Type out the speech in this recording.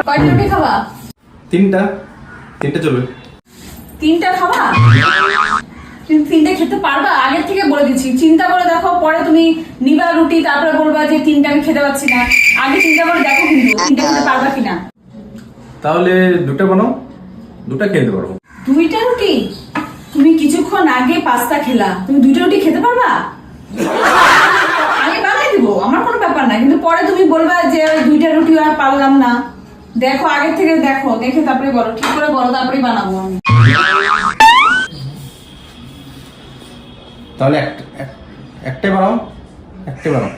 কয়টা রুটি খাবা? তিনটা চলবে। তিনটা খাবা? তুমি তিনটে খেতে পারবা? আগের থেকে বলে দিচ্ছি, চিন্তা করে দেখো, পরে তুমি নিবা রুটি তারপরে বলবা যে তিনটা আমি খেতে পারছি না। আগে চিন্তা করে দেখো কিন্তু তিনটা খেতে পারবা কিনা। তাহলে দুটো বানাও, দুটো খেতে পারবো। দুইটা রুটি? তুমি কিছুক্ষণ আগে পাস্তা খেলা, তুমি দুইটা রুটি খেতে পারবা? আমি বানিয়ে দিব, আমার কোনো ব্যাপার না, কিন্তু পরে তুমি বলবা যে দুইটা রুটি আর পারলাম না। দেখো আগের থেকে দেখো, দেখে তারপরে বলো, ঠিক করে বলো, তারপরে বানাবো আমি। তাহলে একটাই বানাও, একটাই বানাও।